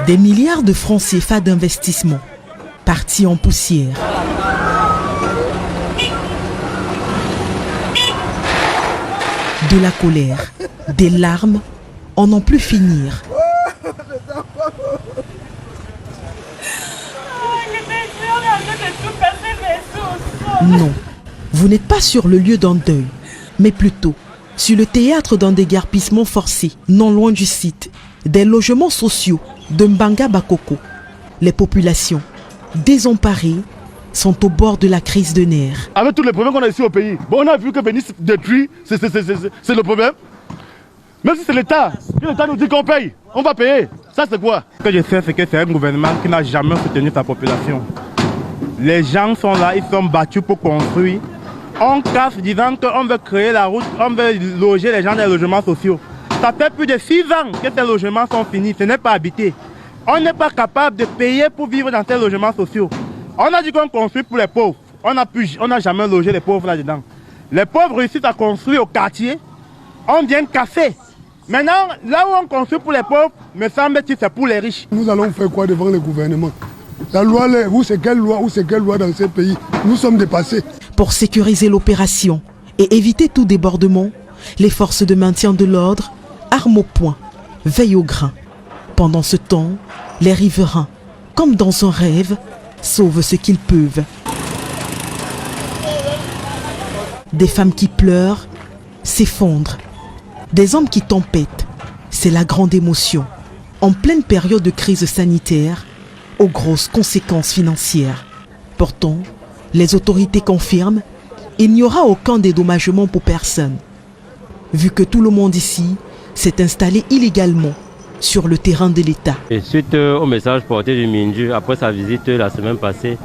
Des milliards de francs CFA d'investissement partis en poussière. De la colère, des larmes, en n'en plus finir. Non, vous n'êtes pas sur le lieu d'un deuil, mais plutôt sur le théâtre d'un déguerpissement forcé, non loin du site, des logements sociaux de Mbanga Bakoko. Les populations, désemparées, sont au bord de la crise de nerfs. Avec tous les problèmes qu'on a ici au pays, on a vu que Venise détruit, c'est le problème. Même si c'est l'État nous dit qu'on paye, on va payer. Ça c'est quoi? Ce que je sais, c'est que c'est un gouvernement qui n'a jamais soutenu sa population. Les gens sont là, ils sont battus pour construire. On casse disant qu'on veut créer la route, on veut loger les gens dans les logements sociaux. Ça fait plus de 6 ans que ces logements sont finis, ce n'est pas habité. On n'est pas capable de payer pour vivre dans ces logements sociaux. On a dit qu'on construit pour les pauvres. On n'a jamais logé les pauvres là-dedans. Les pauvres réussissent à construire au quartier. On vient casser. Maintenant, là où on construit pour les pauvres, me semble que c'est pour les riches. Nous allons faire quoi devant le gouvernement? La loi, où c'est quelle loi dans ces pays? Nous sommes dépassés. Pour sécuriser l'opération et éviter tout débordement, les forces de maintien de l'ordre, armes au poing, veillent au grain. Pendant ce temps, les riverains, comme dans un rêve, sauvent ce qu'ils peuvent. Des femmes qui pleurent, s'effondrent. Des hommes qui tempêtent. C'est la grande émotion. En pleine période de crise sanitaire, aux grosses conséquences financières. Pourtant, les autorités confirment, il n'y aura aucun dédommagement pour personne. Vu que tout le monde ici s'est installé illégalement sur le terrain de l'État. Et suite au message porté du Minju après sa visite la semaine passée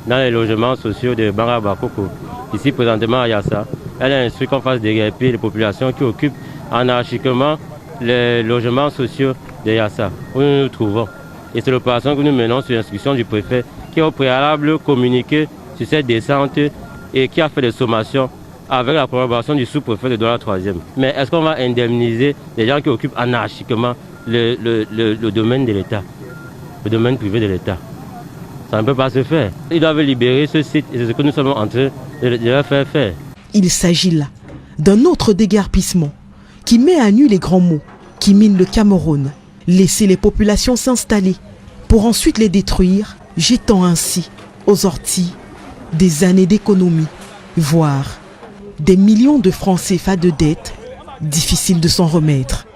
dans les logements sociaux de Mbanga Bakoko, ici présentement à Yassa, elle a instruit qu'on fasse déguerpir les populations qui occupent anarchiquement les logements sociaux de Yassa, où nous nous trouvons. Et c'est l'opération que nous menons sur l'instruction du préfet qui a au préalable communiqué sur cette descente et qui a fait des sommations avec la collaboration du sous-préfet de Douala 3e. Mais est-ce qu'on va indemniser les gens qui occupent anarchiquement le domaine de l'État, le domaine privé de l'État? Ça ne peut pas se faire. Ils doivent libérer ce site et c'est ce que nous sommes en train de leur faire faire. Il s'agit là d'un autre déguerpissement qui met à nu les grands mots qui minent le Cameroun. Laisser les populations s'installer pour ensuite les détruire, jetant ainsi aux orties des années d'économie, voire des millions de francs CFA de dettes, difficile de s'en remettre.